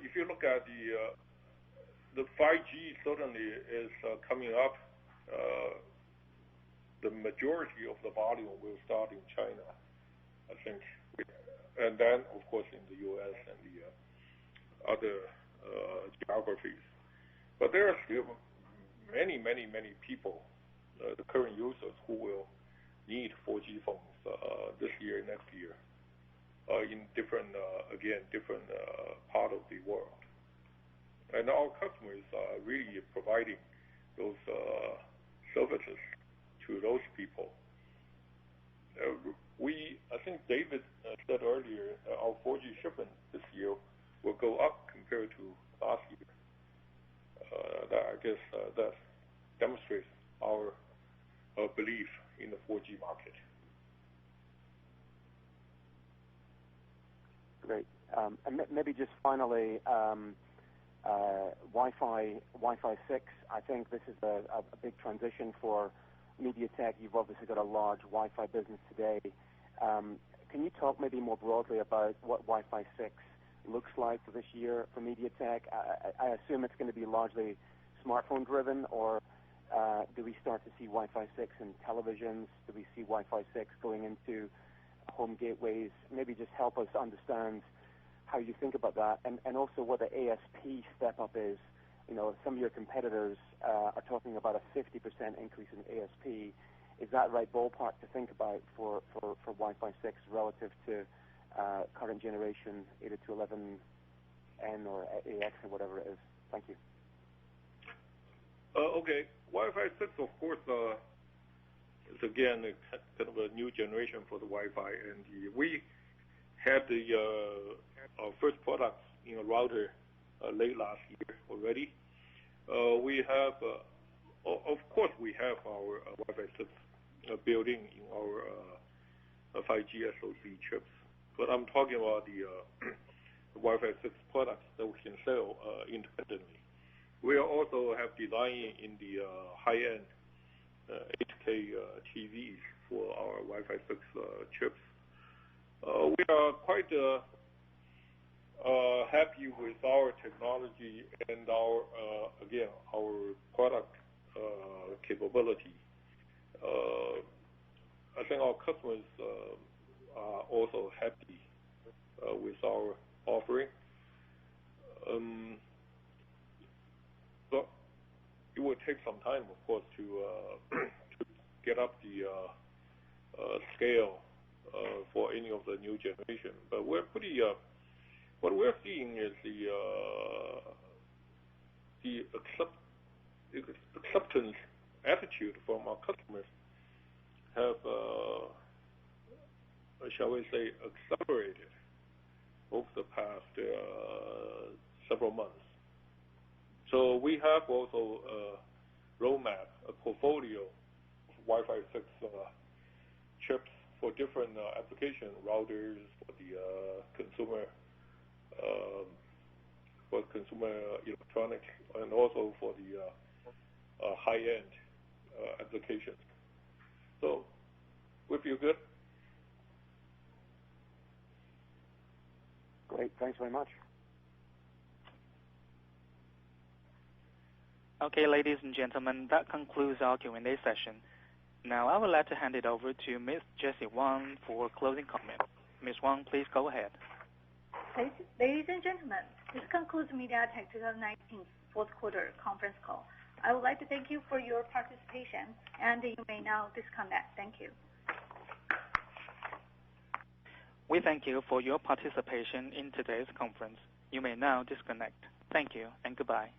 If you look at the 5G certainly is coming up. The majority of the volume will start in China, I think, and then, of course, in the U.S. and the other geographies. But there are still many people, the current users, who will need 4G phones this year, next year, in different part of the world. And our customers are really providing those services to those people. I think David said earlier, our 4G shipment this year will go up compared to last year. I guess that demonstrates our belief in the 4G market. Great. And maybe just finally, Wi-Fi 6. I think this is a big transition for MediaTek. You've obviously got a large Wi-Fi business today. Can you talk maybe more broadly about what Wi-Fi 6 looks like this year for MediaTek? I assume it's going to be largely smartphone driven, or do we start to see Wi-Fi 6 in televisions? Do we see Wi-Fi 6 going into home gateways? Maybe just help us understand how you think about that, and also what the ASP step up is. You know, some of your competitors are talking about a 50% increase in ASP. Is that right ballpark to think about for Wi-Fi 6 relative to current generation 802.11n or AX or whatever it is? Thank you. Okay. Wi-Fi 6, of course, is again kind of a new generation for the Wi-Fi, and we had our first products in a router late last year already. We have, of course, we have our Wi-Fi 6 building in our 5G SoC chips, but I'm talking about the Wi-Fi 6 products that we can sell independently. We also have design in the high-end 8K TVs for our Wi-Fi 6 chips. We are quite happy with our technology and our product capability. I think our customers are also happy with our offering. So it will take some time, of course, to get up the scale for any of the new generation. But we're pretty. What we're seeing is the acceptance attitude from our customers have, shall we say, accelerated over the past several months. So we have also a roadmap, a portfolio of Wi-Fi 6 chips for different application routers, for consumer electronics, and also for the high-end applications. So we feel good. Great. Thanks very much. Okay, ladies and gentlemen, that concludes our Q&A session. Now I would like to hand it over to Ms. Jessie Wang for closing comment. Ms. Wang, please go ahead. Ladies and gentlemen, this concludes MediaTek 2019 fourth quarter conference call. I would like to thank you for your participation, and you may now disconnect. Thank you. We thank you for your participation in today's conference. You may now disconnect. Thank you and goodbye.